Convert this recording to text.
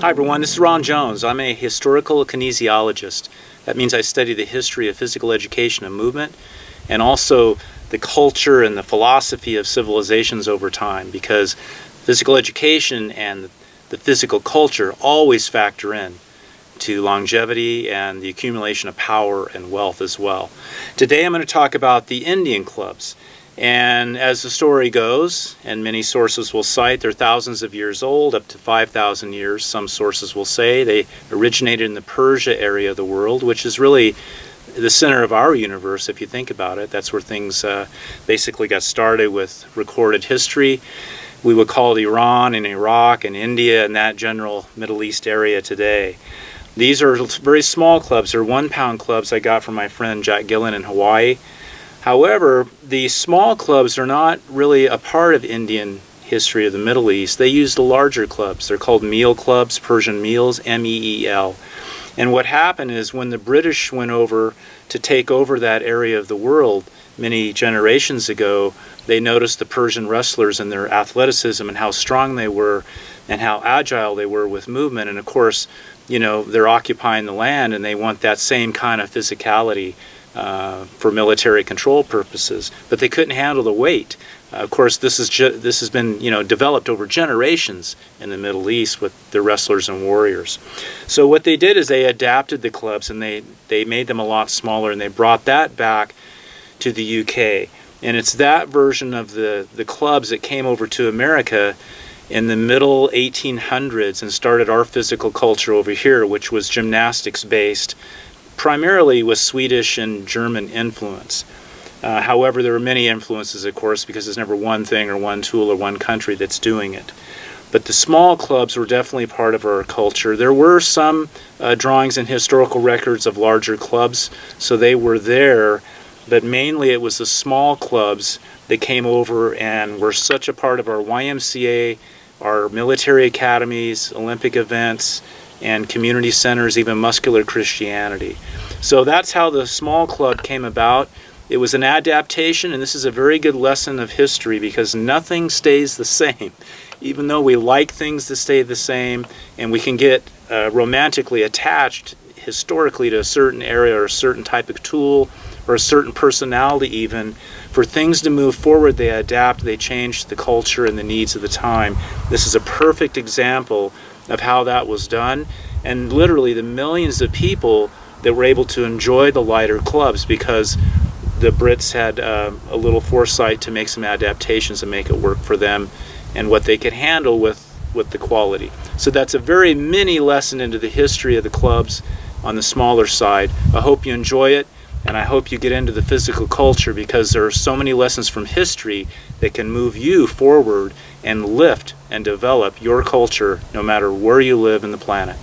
Hi everyone, this is Ron Jones. I'm a historical kinesiologist. That means I study the history of physical education and movement, and also the culture and the philosophy of civilizations over time, because physical education and the physical culture always factor in to longevity and the accumulation of power and wealth as well. Today I'm going to talk about the Indian clubs. And as the story goes, and many sources will cite, they're thousands of years old, up to 5,000 years, some sources will say. They originated in the Persia area of the world, which is really the center of our universe, if you think about it. That's where things basically got started with recorded history. We would call it Iran and Iraq and India and that general Middle East area today. These are very small clubs. They're 1-pound clubs I got from my friend Jack Gillen in Hawaii. However, the small clubs are not really a part of Indian history of the Middle East. They use the larger clubs. They're called meal clubs, Persian meals, M-E-E-L. And what happened is when the British went over to take over that area of the world many generations ago, they noticed the Persian wrestlers and their athleticism and how strong they were and how agile they were with movement. And of course, you know, they're occupying the land and they want that same kind of physicality for military control purposes, but they couldn't handle the weight. Of course, this has been developed over generations in the Middle East with the wrestlers and warriors. So what they did is they adapted the clubs and they made them a lot smaller, and they brought that back to the UK. And it's that version of the clubs that came over to America in the middle 1800s and started our physical culture over here, which was gymnastics based, primarily with Swedish and German influence. However, there were many influences, of course, because there's never one thing or one tool or one country that's doing it. But the small clubs were definitely part of our culture. There were some drawings and historical records of larger clubs, so they were there, but mainly it was the small clubs that came over and were such a part of our YMCA, our military academies, Olympic events, and community centers, even muscular Christianity. So that's how the small club came about. It was an adaptation, and this is a very good lesson of history because nothing stays the same. Even though we like things to stay the same, and we can get romantically attached historically to a certain area or a certain type of tool or a certain personality even, for things to move forward, they adapt, they change the culture and the needs of the time. This is a perfect example of how that was done, and literally the millions of people that were able to enjoy the lighter clubs because the Brits had a little foresight to make some adaptations and make it work for them and what they could handle with the quality. So that's a very mini lesson into the history of the clubs on the smaller side. I hope you enjoy it, and I hope you get into the physical culture because there are so many lessons from history that can move you forward and lift and develop your culture no matter where you live in the planet.